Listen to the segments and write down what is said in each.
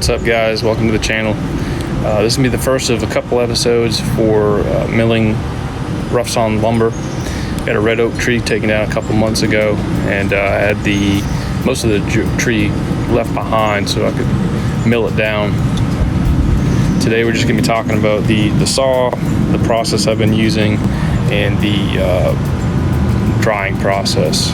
What's up, guys? Welcome to the channel. This will be the first of a couple episodes for milling rough sawn lumber. Got a red oak tree taken down a couple months ago, and I had most of the tree left behind so I could mill it down. Today we're just going to be talking about the saw, the process I've been using, and the drying process.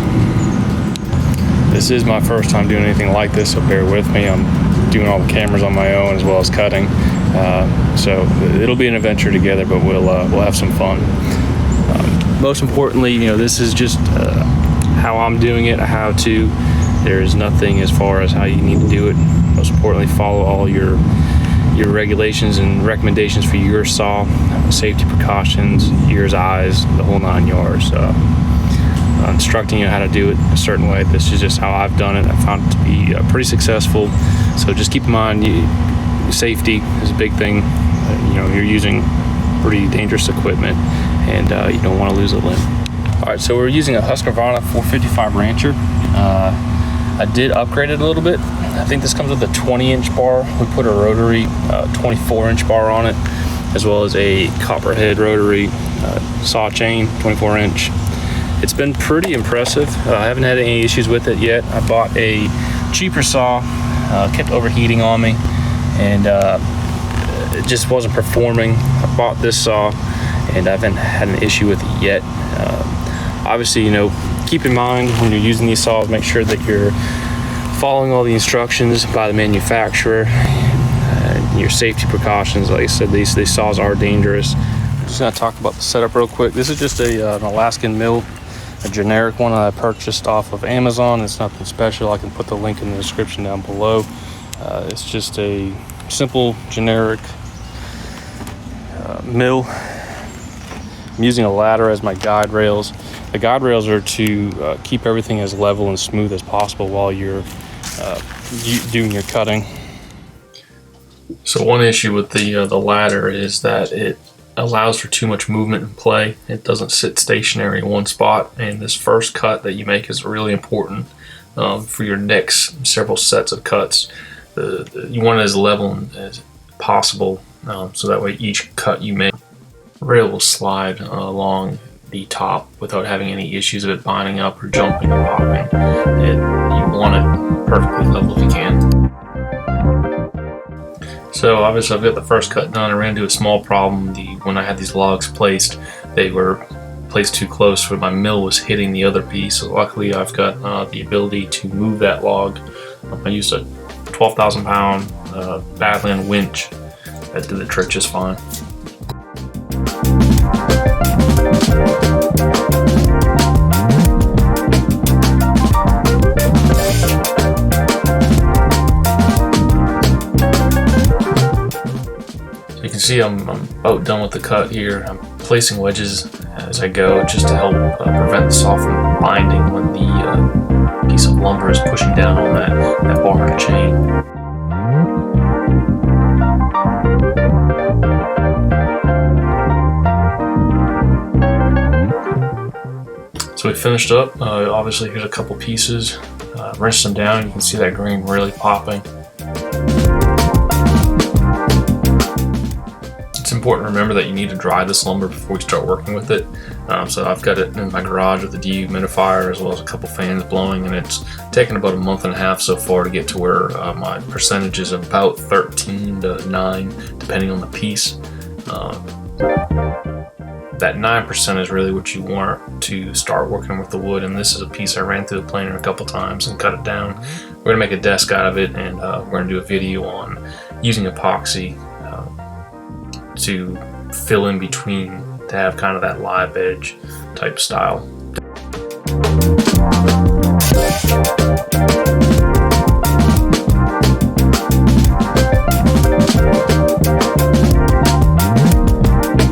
This is my first time doing anything like this, so bear with me. I'm doing all the cameras on my own as well as cutting, so it'll be an adventure together, but we'll have some fun. Most importantly, this is just how I'm doing it, how to. There is nothing as far as how you need to do it. Most importantly, follow all your regulations and recommendations for your saw, safety precautions, ears, eyes, the whole 9 yards. Instructing you how to do it a certain way. This is just how I've done it. I found it to be pretty successful. So just keep in mind, safety is a big thing. You're using pretty dangerous equipment, and you don't want to lose a limb. All right, so we're using a Husqvarna 455 Rancher. I did upgrade it a little bit. I think this comes with a 20-inch bar. We put a rotary 24-inch bar on it, as well as a copperhead rotary saw chain, 24-inch. It's been pretty impressive. I haven't had any issues with it yet. I bought a cheaper saw, kept overheating on me, and it just wasn't performing. I bought this saw, and I haven't had an issue with it yet. Obviously, keep in mind when you're using these saws, make sure that you're following all the instructions by the manufacturer, your safety precautions. Like I said, these saws are dangerous. I'm just gonna talk about the setup real quick. This is just an Alaskan mill, a generic one I purchased off of Amazon. It's nothing special. I can put the link in the description down below. It's just a simple generic mill. I'm using a ladder as my guide rails. The guide rails are to keep everything as level and smooth as possible while you're doing your cutting. So one issue with the ladder is that it allows for too much movement and play. It doesn't sit stationary in one spot, and this first cut that you make is really important for your next several sets of cuts. You want it as level as possible, so that way each cut you make, rail will slide along the top without having any issues of it binding up or jumping or popping. You want it perfectly level if you can. So obviously I've got the first cut done. I ran into a small problem. When I had these logs placed, they were placed too close where my mill was hitting the other piece. So luckily I've got the ability to move that log. I used a 12,000 pound Badland winch that did the trick just fine. You can see I'm about done with the cut here. I'm placing wedges as I go just to help prevent the saw from binding when the piece of lumber is pushing down on that bar and chain. So we finished up. Obviously here's a couple pieces. Rinsed them down. You can see that green really popping. It's important to remember that you need to dry this lumber before you start working with it. So I've got it in my garage with a dehumidifier as well as a couple fans blowing, and it's taken about a month and a half so far to get to where my percentage is about 13 to 9 depending on the piece. That 9% is really what you want to start working with the wood, and this is a piece I ran through the planer a couple times and cut it down. We're gonna make a desk out of it, and we're gonna do a video on using epoxy to fill in between to have kind of that live edge type style.